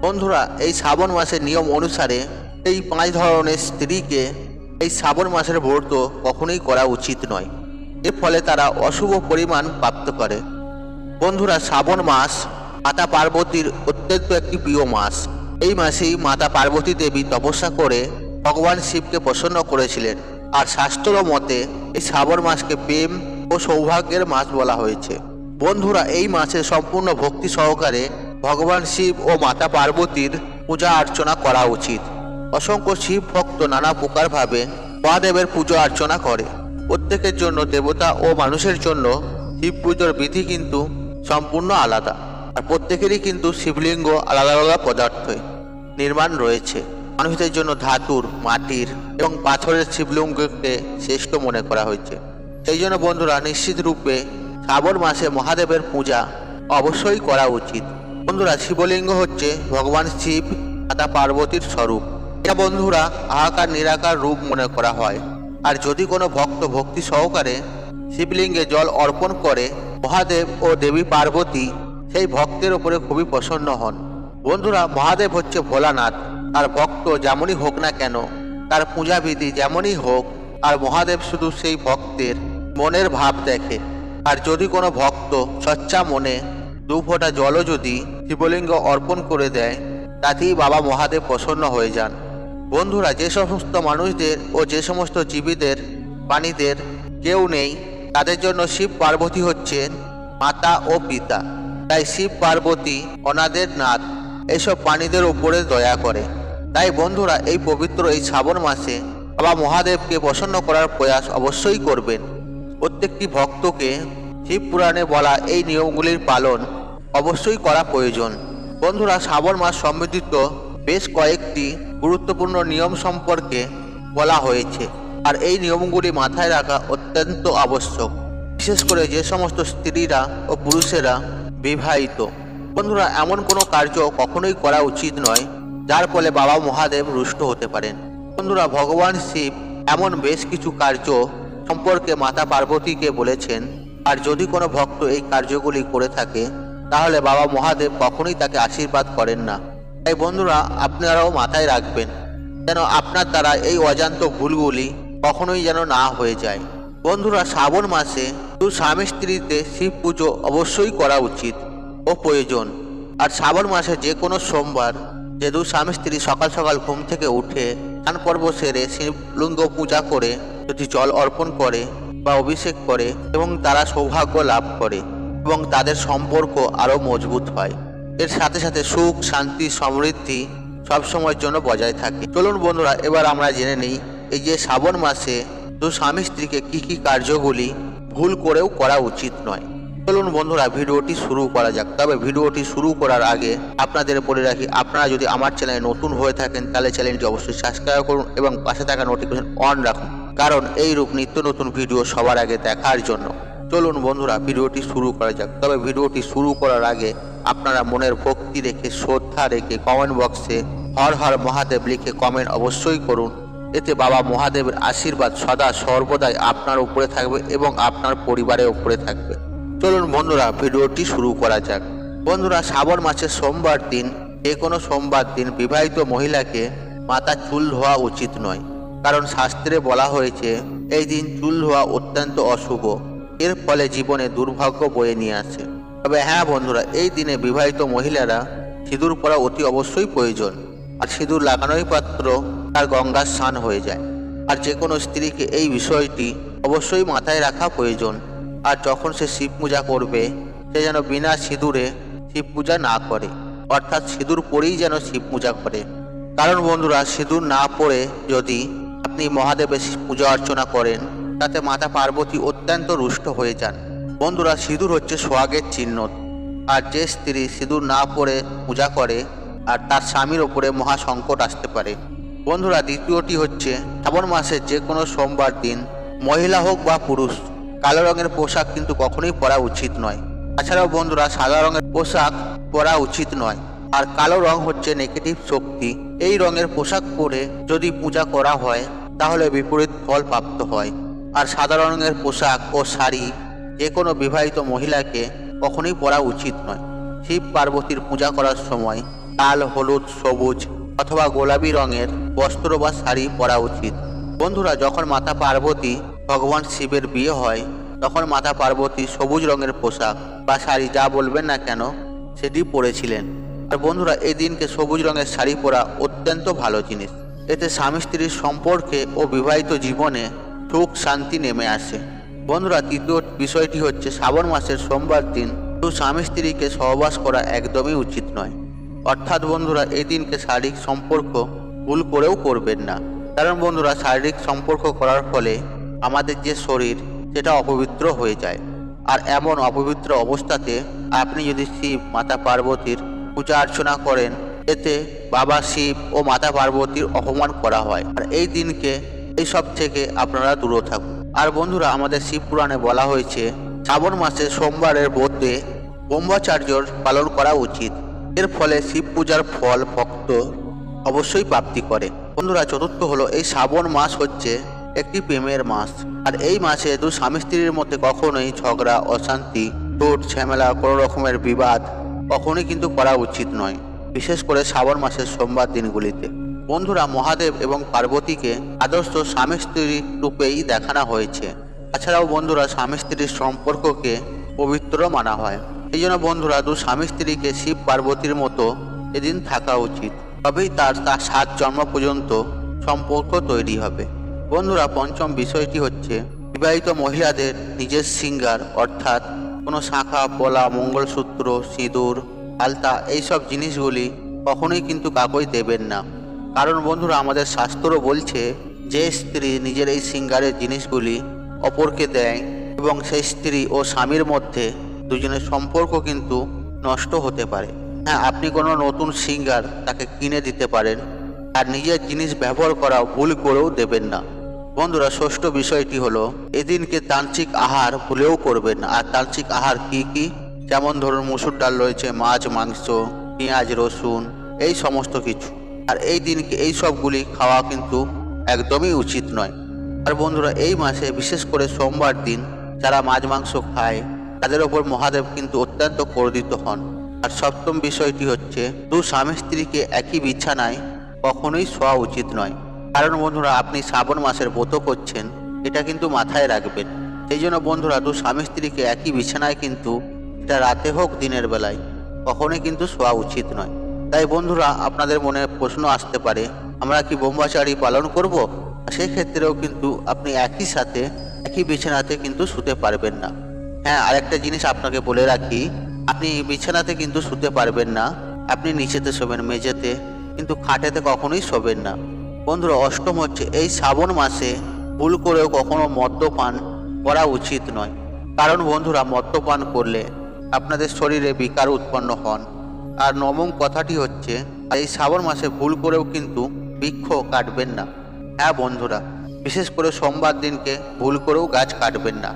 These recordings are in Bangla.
বন্ধুরা, এই শ্রাবণ মাসের নিয়ম অনুসারে এই 5 ধরনের স্ত্রীকে এই শ্রাবণ মাসের ব্রত কখনোই করা উচিত নয়। এর ফলে তারা অশুভ পরিমাণ প্রাপ্ত করে। বন্ধুরা, শ্রাবণ মাস মাতা পার্বতীর অত্যন্ত একটি প্রিয় মাস। এই মাসেই মাতা পার্বতী দেবী তপস্যা করে ভগবান শিবকে প্রসন্ন করেছিলেন। আর শাস্ত্র মতে এই শ্রাবণ মাসকে প্রেম ও সৌভাগ্যের মাস বলা হয়েছে। বন্ধুরা, এই মাসে সম্পূর্ণ ভক্তি সহকারে ভগবান শিব ও মাতা পার্বতীর পূজা অর্চনা করা উচিত। অসংখ্য শিব ভক্ত নানা প্রকারভাবে মহাদেবের পুজো অর্চনা করে। প্রত্যেকের জন্য দেবতা ও মানুষের জন্য শিব পুজোর বিধি কিন্তু সম্পূর্ণ আলাদা। আর প্রত্যেকেরই কিন্তু শিবলিঙ্গ আলাদা আলাদা পদার্থে নির্মাণ রয়েছে। মানুষদের জন্য ধাতুর, মাটির এবং পাথরের শিবলিঙ্গকে শ্রেষ্ঠ মনে করা হয়েছে। সেই জন্য বন্ধুরা, নিশ্চিত রূপে শ্রাবণ মাসে মহাদেবের পূজা অবশ্যই করা উচিত। বন্ধুরা, শিবলিঙ্গ হচ্ছে ভগবান শিব মাতা পার্বতীর স্বরূপ। এটা বন্ধুরা আহাকার নিরাকার রূপ মনে করা হয়। আর যদি কোনো ভক্ত ভক্তি সহকারে শিবলিঙ্গে জল অর্পণ করে, মহাদেব ও দেবী পার্বতী সেই ভক্তের উপরে খুবই প্রসন্ন হন। বন্ধুরা, মহাদেব হচ্ছে ভোলানাথ। আর ভক্ত যেমনই হোক না কেন, তার পূজাবিধি যেমনই হোক, আর মহাদেব শুধু সেই ভক্তের মনের ভাব দেখে। আর যদি কোনো ভক্ত সচ্চা মনে 2 ফোঁটা জলও যদি শিবলিঙ্গ অর্পণ করে দেয়, তাতেই বাবা মহাদেব প্রসন্ন হয়ে যান। বন্ধুরা, যে সমস্ত মানুষদের ও যে সমস্ত জীবীদের প্রাণীদের কেউ নেই, তাদের জন্য শিব পার্বতী হচ্ছেন মাতা ও পিতা। তাই শিব পার্বতী অনাদের নাথ এইসব প্রাণীদের উপরে দয়া করে। তাই বন্ধুরা, এই পবিত্র এই শ্রাবণ মাসে বাবা মহাদেবকে প্রসন্ন করার প্রয়াস অবশ্যই করবেন। প্রত্যেকটি ভক্তকে শিব পুরাণে বলা এই নিয়মগুলির পালন অবশ্যই করা প্রয়োজন। বন্ধুরা, শ্রাবণ মাস সম্বন্ধিত বেশ কয়েকটি গুরুত্বপূর্ণ নিয়ম সম্পর্কে বলা হয়েছে। আর এই নিয়মগুলি মাথায় রাখা অত্যন্ত আবশ্যক, বিশেষ করে যে সমস্ত স্ত্রীরা ও পুরুষেরা বিবাহিত। বন্ধুরা, এমন কোনো কার্য কখনোই করা উচিত নয় যার ফলে বাবা মহাদেব রুষ্ট হতে পারেন। বন্ধুরা, ভগবান শিব এমন বেশ কিছু কার্য সম্পর্কে মাতা পার্বতীকে বলেছেন। আর যদি কোনো ভক্ত এই কার্যগুলি করে থাকে, তাহলে বাবা মহাদেব কখনোই তাকে আশীর্বাদ করেন না। তাই বন্ধুরা, আপনারাও মাথায় রাখবেন যেন আপনার দ্বারা এই অজান্ত ভুলগুলি কখনোই যেন না হয়ে যায়। বন্ধুরা, শ্রাবণ মাসে শুধু স্বামী স্ত্রীতে শিব পুজো অবশ্যই করা উচিত ও প্রয়োজন। আর শ্রাবণ মাসে যে কোনো সোমবার যে 2 স্বামী স্ত্রী সকাল সকাল ঘুম থেকে উঠে স্নান পর্ব সেরে শিবলিঙ্গ পূজা করে যদি জল অর্পণ করে বা অভিষেক করে, এবং তারা সৌভাগ্য লাভ করে এবং তাদের সম্পর্ক আরও মজবুত হয়। এর সাথে সাথে সুখ, শান্তি, সমৃদ্ধি সবসময়ের জন্য বজায় থাকে। চলুন বন্ধুরা, এবার আমরা জেনে নিই এই যে শ্রাবণ মাসে 2 স্বামী স্ত্রীকে কী কী কার্যগুলি ভুল করেও করা উচিত নয়। চলুন বন্ধুরা, ভিডিওটি শুরু করা যাক। তবে ভিডিওটি শুরু করার আগে আপনাদের বলে রাখি, আপনারা যদি আমার চ্যানেলে নতুন হয়ে থাকেন তাহলে চ্যানেলটি অবশ্যই সাবস্ক্রাইব করুন এবং পাশে থাকা নোটিফিকেশন অন রাখুন, কারণ এই রূপ নিত্য নতুন ভিডিও সবার আগে দেখার জন্য। চলুন বন্ধুরা, ভিডিওটি শুরু করা যাক। তবে ভিডিওটি শুরু করার আগে আপনারা মনের ভক্তি রেখে, শ্রদ্ধা রেখে কমেন্ট বক্সে হর হর মহাদেব লিখে কমেন্ট অবশ্যই করুন। এতে বাবা মহাদেবের আশীর্বাদ সদা সর্বদাই আপনার উপরে থাকবে এবং আপনার পরিবারের উপরে থাকবে। চলুন বন্ধুরা, ভিডিওটি শুরু করা যাক। বন্ধুরা, শ্রাবণ মাসের সোমবার দিন, যে কোনো সোমবার দিন বিবাহিত মহিলাকে মাথার চুল ধোয়া উচিত নয়। কারণ শাস্ত্রে বলা হয়েছে এই দিন চুল ধোয়া অত্যন্ত অশুভ, এর ফলে জীবনে দুর্ভাগ্য বয়ে নিয়ে আসে। তবে হ্যাঁ বন্ধুরা, এই দিনে বিবাহিত মহিলারা সিঁদুর পরা অতি অবশ্যই প্রয়োজন। আর সিঁদুর লাগানোই পাত্র তার গঙ্গার স্নান হয়ে যায়। আর যে কোনো স্ত্রীকে এই বিষয়টি অবশ্যই মাথায় রাখা প্রয়োজন। আর যখন সে শিব পূজা করবে, সে যেন বিনা সিঁদুরে শিব পূজা না করে, অর্থাৎ সিঁদুর পরেই যেন শিব পূজা করে। কারণ বন্ধুরা, সিঁদুর না পরে যদি আপনি মহাদেবের পূজা অর্চনা করেন, তাতে মাতা পার্বতী অত্যন্ত রুষ্ট হয়ে যান। বন্ধুরা, সিঁদুর হচ্ছে সোহাগের চিহ্ন। আর যে স্ত্রী সিঁদুর না পরে পূজা করে, আর তার স্বামীর ওপরে মহা সংকট আসতে পারে। বন্ধুরা, দ্বিতীয়টি হচ্ছে শ্রাবণ মাসের যে কোনো সোমবার দিন, মহিলা হোক বা পুরুষ, কালো রঙের পোশাক কিন্তু কখনোই পরা উচিত নয়। তাছাড়াও বন্ধুরা, সাদা রঙের পোশাক পরা উচিত নয়। আর কালো রং হচ্ছে নেগেটিভ শক্তি। এই রঙের পোশাক পরে যদি পূজা করা হয়, তাহলে বিপরীত ফল প্রাপ্ত হয়। আর সাদা রঙের পোশাক ও শাড়ি যে কোনো বিবাহিত মহিলাকে কখনোই পরা উচিত নয়। শিব পার্বতীর পূজা করার সময় লাল, হলুদ, সবুজ অথবা গোলাপি রঙের বস্ত্র বা শাড়ি পরা উচিত। বন্ধুরা, যখন মাতা পার্বতী ভগবান শিবের বিয়ে হয় তখন মাতা পার্বতী সবুজ রঙের পোশাক বা শাড়ি যা বলবেন না কেন সেটি পরেছিলেন। আর বন্ধুরা, এই দিনকে সবুজ রঙের শাড়ি পরা অত্যন্ত ভালো জিনিস। এতে স্বামী স্ত্রীর সম্পর্কে ও বিবাহিত জীবনে সুখ শান্তি নেমে আসে। বন্ধুরা, তৃতীয় বিষয়টি হচ্ছে শ্রাবণ মাসের সোমবার দিন শুধু স্বামী স্ত্রীকে সহবাস করা একদমই উচিত নয়। অর্থাৎ বন্ধুরা, এই দিনকে শারীরিক সম্পর্ক ভুল করেও করবেন না। কারণ বন্ধুরা, শারীরিক সম্পর্ক করার ফলে আমাদের যে শরীর সেটা অপবিত্র হয়ে যায়। আর এমন অপবিত্র অবস্থাতে আপনি যদি শিব মাতা পার্বতীর পূজা অর্চনা করেন, এতে বাবা শিব ও মাতা পার্বতীর অপমান করা হয়। আর এই দিনকে এইসব থেকে আপনারা দূরে থাকুন। আর বন্ধুরা, আমাদের শিব পুরাণে বলা হয়েছে শ্রাবণ মাসে সোমবারের ব্রতে ব্রহ্মচর্যর পালন করা উচিত। এর ফলে শিব পূজার ফল ভক্ত অবশ্যই প্রাপ্তি করে। বন্ধুরা, চতুর্থ হলো এই শ্রাবণ মাস হচ্ছে একটি প্রেমের মাস। আর এই মাসে দু স্বামী স্ত্রীর মধ্যে কখনোই ঝগড়া, অশান্তি, চোট ঝামেলা, কোনো রকমের বিবাদ কখনোই কিন্তু করা উচিত নয়, বিশেষ করে শ্রাবণ মাসের সোমবার দিনগুলিতে। বন্ধুরা, মহাদেব এবং পার্বতীকে আদর্শ স্বামী স্ত্রী রূপেই দেখানো হয়েছে। তাছাড়াও বন্ধুরা, স্বামী স্ত্রীর সম্পর্ককে পবিত্র মানা হয়। এই জন্য বন্ধুরা, দু স্বামী স্ত্রীকে শিব পার্বতীর মতো এদিন থাকা উচিত, তবেই তার 7 জন্ম পর্যন্ত সম্পর্ক তৈরি হবে। বন্ধুরা, পঞ্চম বিষয়টি হচ্ছে বিবাহিত মহিলাদের নিজের শৃঙ্গার অর্থাৎ কোনো শাঁখা, পলা, মঙ্গলসূত্র, সিঁদুর, আলতা এইসব জিনিসগুলি কখনোই কিন্তু কাউকে দেবেন না। কারণ বন্ধুরা, আমাদের শাস্ত্র বলছে যে স্ত্রী নিজের এই শৃঙ্গারের জিনিসগুলি অপরকে দেয় এবং সেই স্ত্রী ও স্বামীর মধ্যে দুজনের সম্পর্ক কিন্তু নষ্ট হতে পারে। হ্যাঁ, আপনি কোনো নতুন শৃঙ্গার তাকে কিনে দিতে পারেন, আর নিজের জিনিস ব্যবহার করা ভুল করেও দেবেন না। বন্ধুরা, ষষ্ঠ বিষয়টি হলো এদিনকে তান্ত্রিক আহার ভুলেও করবেন না। আর তান্ত্রিক আহার কি কি? যেমন ধরুন, মুসুর ডাল রয়েছে, মাছ, মাংস, পেঁয়াজ, রসুন, এই সমস্ত কিছু। আর এই দিনকে এই সবগুলি খাওয়া কিন্তু একদমই উচিত নয়। আর বন্ধুরা, এই মাসে বিশেষ করে সোমবার দিন যারা মাছ মাংস খায় তাদের ওপর মহাদেব কিন্তু অত্যন্ত ক্রোধিত হন। আর সপ্তম বিষয়টি হচ্ছে দু স্বামী স্ত্রীকে একই বিছানায় কখনোই শোয়া উচিত নয়। কারণ বন্ধুরা, আপনি শ্রাবণ মাসের ব্রত করছেন, এটা কিন্তু মাথায় রাখবেন। সেই জন্য বন্ধুরা, দু স্বামী স্ত্রীকে একই বিছানায় কিন্তু এটা রাতে হোক দিনের বেলায় কখনোই কিন্তু শোয়া উচিত নয়। তাই বন্ধুরা, আপনাদের মনে প্রশ্ন আসতে পারে আমরা কি ব্রহ্মচারী পালন করব? সেই ক্ষেত্রেও কিন্তু আপনি একই সাথে একই বিছানাতে কিন্তু শুতে পারবেন না। হ্যাঁ, আরেকটা জিনিস আপনাকে বলে রাখি, আপনি বিছানাতে কিন্তু শুতে পারবেন না, আপনি নিচেতে শোবেন, মেঝেতে, কিন্তু খাটেতে কখনোই শোবেন না। বন্ধুরা, অষ্টম হচ্ছে এই শ্রাবণ মাসে ভুল করেও কখনো মদ্যপান করা উচিত নয়। কারণ বন্ধুরা, মদ্যপান করলে আপনাদের শরীরে বিকার উৎপন্ন হন। আর নবম কথাটি হচ্ছে এই শ্রাবণ মাসে ভুল করেও কিন্তু বৃক্ষ কাটবেন না। হ্যাঁ বন্ধুরা, বিশেষ করে সোমবার দিনকে ভুল করেও গাছ কাটবেন না।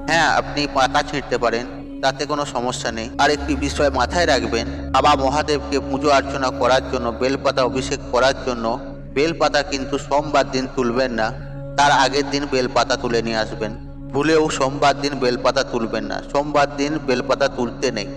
হ্যাঁ, আপনি পাতা ছিঁড়তে পারেন, তাতে কোনো সমস্যা নেই। আর একটি বিষয় মাথায় রাখবেন, বাবা মহাদেবকে পুজো অর্চনা করার জন্য, বেলপাতা অভিষেক করার জন্য বেলপাতা কিন্তু সোমবার দিন তুলবেন না, তার আগের দিন বেলপাতা তুলে নিয়ে আসবেন। ভুলেও সোমবার দিন বেলপাতা তুলবেন না, সোমবার দিন বেলপাতা তুলতে নেই।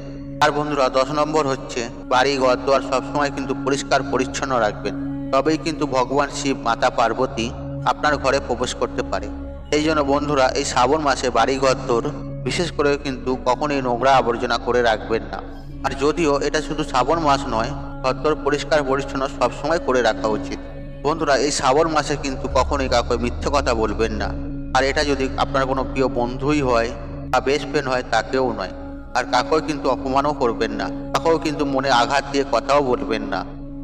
আর বন্ধুরা, 10 নম্বর হচ্ছে বাড়ি ঘর দুয়ার সবসময় কিন্তু পরিষ্কার পরিচ্ছন্ন রাখবেন, তবেই কিন্তু ভগবান শিব মাতা পার্বতী আপনার ঘরে প্রবেশ করতে পারে। এই জন্য বন্ধুরা, এই শ্রাবণ মাসে বাড়ি ঘর দোর বিশেষ করে কিন্তু কখনোই নোংরা আবর্জনা করে রাখবেন না। আর যদিও এটা শুধু শ্রাবণ মাস নয়, ঘর দোর পরিষ্কার পরিচ্ছন্ন সবসময় করে রাখা উচিত। বন্ধুরা, এই শ্রাবণ মাসে কিন্তু কখনোই কাউকে মিথ্যে কথা বলবেন না। আর এটা যদি আপনার কোনো প্রিয় বন্ধুই হয় বা বেস্ট ফ্রেন্ড হয়, তাকেও নয়। আর কাকেও কিন্তু অপমানও করবেন না, কাকেও কিন্তু মনে আঘাত দিয়ে কথাও বলবেন না।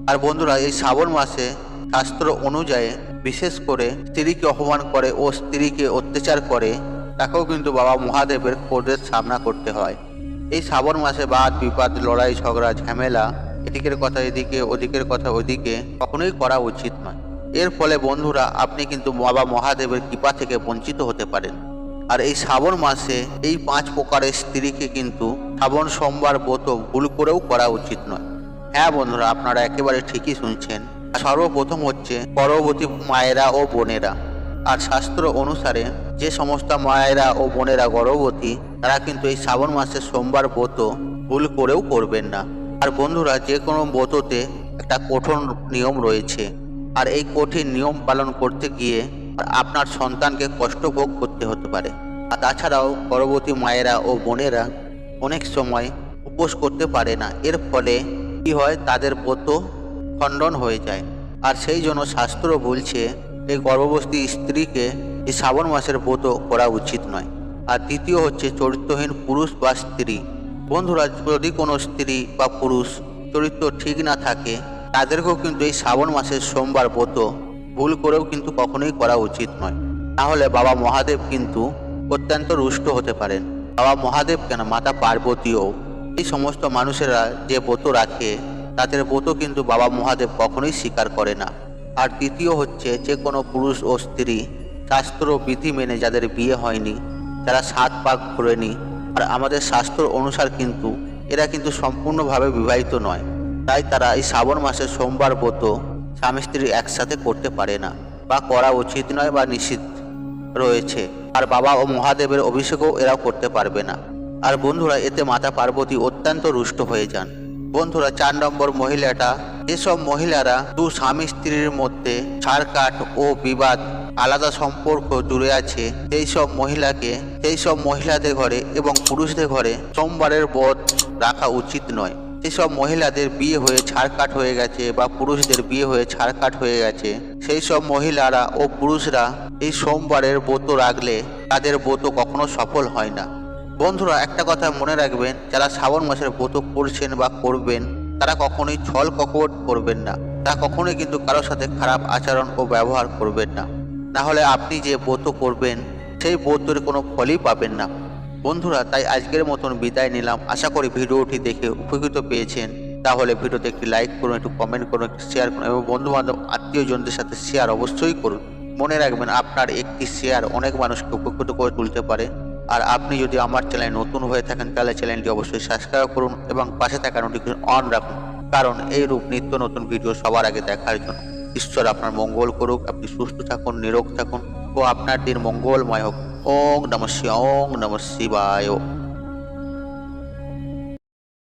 আর বন্ধুরা, এই শ্রাবণ মাসে শাস্ত্র অনুযায়ী বিশেষ করে স্ত্রীকে অপমান করে ও স্ত্রীকে অত্যাচার করে তাকেও কিন্তু বাবা মহাদেবের ক্রোধের সামনা করতে হয়। এই শ্রাবণ মাসে বাদ বিবাদ, লড়াই ঝগড়া, ঝামেলা, এদিকের কথা এদিকে, ওদিকের কথা ওদিকে কখনোই করা উচিত নয়। এর ফলে বন্ধুরা, আপনি কিন্তু বাবা মহাদেবের কৃপা থেকে বঞ্চিত হতে পারেন। আর এই শ্রাবণ মাসে এই 5 প্রকারের স্ত্রীকে কিন্তু শ্রাবণ সোমবার ব্রত ভুল করেও করা উচিত নয়। হ্যাঁ বন্ধুরা, আপনারা একেবারে ঠিকই শুনছেন। সর্বপ্রথম হচ্ছে গর্ভবতী মায়েরা ও বোনেরা। আর শাস্ত্র অনুসারে যে সমস্ত মায়েরা ও বোনেরা গর্ভবতী, তারা কিন্তু এই শ্রাবণ মাসের সোমবার ব্রত ভুল করেও করবেন না। আর বন্ধুরা, যে কোনো ব্রততে একটা কঠোর নিয়ম রয়েছে, আর এই কঠিন নিয়ম পালন করতে গিয়ে আপনার সন্তানকে কষ্ট ভোগ করতে হতে পারে। আর তাছাড়াও গর্ভবতী মায়েরা ও বোনেরা অনেক সময় উপোস করতে পারে না, এর ফলে কি হয়, তাদের ব্রত খণ্ডন হয়ে যায়। আর সেই জন্য শাস্ত্র বলছে এই গর্ভবতী স্ত্রীকে এই শ্রাবণ মাসের ব্রত করা উচিত নয়। আর দ্বিতীয় হচ্ছে চরিত্রহীন পুরুষ বা স্ত্রী। বন্ধুরা, যদি কোনো স্ত্রী বা পুরুষ চরিত্র ঠিক না থাকে, তাদেরকেও কিন্তু এই শ্রাবণ মাসের সোমবার ব্রত ভুল করেও কিন্তু কখনোই করা উচিত নয়। তাহলে বাবা মহাদেব কিন্তু অত্যন্ত রুষ্ট হতে পারেন। বাবা মহাদেব কেন, মাতা পার্বতীও এই সমস্ত মানুষেরা যে ব্রত রাখে তাদের ব্রত কিন্তু বাবা মহাদেব কখনোই স্বীকার করে না। আর দ্বিতীয় হচ্ছে, যে কোনো পুরুষ ও স্ত্রী শাস্ত্র বিধি মেনে যাদের বিয়ে হয়নি, যারা 7 পাক ঘোরেনি, আর আমাদের শাস্ত্র অনুসার কিন্তু এরা কিন্তু সম্পূর্ণভাবে বিবাহিত নয়, তাই তারা এই শ্রাবণ মাসের সোমবার ব্রত স্বামী স্ত্রী একসাথে করতে পারে না, বা করা উচিত নয় বা নিষিদ্ধ রয়েছে। আর বাবা ও মহাদেবের অভিষেকও এরাও করতে পারবে না। আর বন্ধুরা, এতে মাতা পার্বতী অত্যন্ত রুষ্ট হয়ে যান। বন্ধুরা, 4 নম্বর মহিলাটা, যেসব মহিলারা দু স্বামী স্ত্রীর মধ্যে ছাড়কাট ও বিবাদ আলাদা সম্পর্ক জুড়ে আছে, সেই সব মহিলাদের ঘরে এবং পুরুষদের ঘরে সোমবারের ব্রত রাখা উচিত নয়। যেসব মহিলাদের বিয়ে হয়ে ছাড়কাট হয়ে গেছে বা পুরুষদের বিয়ে হয়ে ছাড়কাট হয়ে গেছে, সেই সব মহিলারা ও পুরুষরা এই সোমবারের ব্রত রাখলে তাদের ব্রত কখনো সফল হয় না। বন্ধুরা, একটা কথা মনে রাখবেন, যারা শ্রাবণ মাসের ব্রত করছেন বা করবেন, তারা কখনোই ছল কপট করবেন না। তারা কখনোই কিন্তু কারোর সাথে খারাপ আচরণ ও ব্যবহার করবেন না, না হলে আপনি যে ব্রত করবেন সেই ব্রতের কোনো ফলই পাবেন না। বন্ধুরা, তাই আজকের মতন বিদায় নিলাম। আশা করি ভিডিওটি দেখে উপকৃত পেয়েছেন। তাহলে ভিডিওতে একটি লাইক করুন, একটু কমেন্ট করুন, একটু শেয়ার করুন এবং বন্ধুবান্ধব আত্মীয়জনদের সাথে শেয়ার অবশ্যই করুন। মনে রাখবেন, আপনার একটি শেয়ার অনেক মানুষকে উপকৃত করে তুলতে পারে। আর আপনি যদি আমার চ্যানেলে নতুন হয়ে থাকেন, তাহলে চ্যানেলটি অবশ্যই সাবস্ক্রাইব করুন এবং পাশে থাকা নোটিফিকেশন অন রাখুন, কারণ এই রূপ নিত্য নতুন ভিডিও সবার আগে দেখার জন্য। ঈশ্বর আপনার মঙ্গল করুক, আপনি সুস্থ থাকুন, নিরোগ থাকুন ও আপনার দিন মঙ্গলময় হোক। ওং নমঃ শিবায়।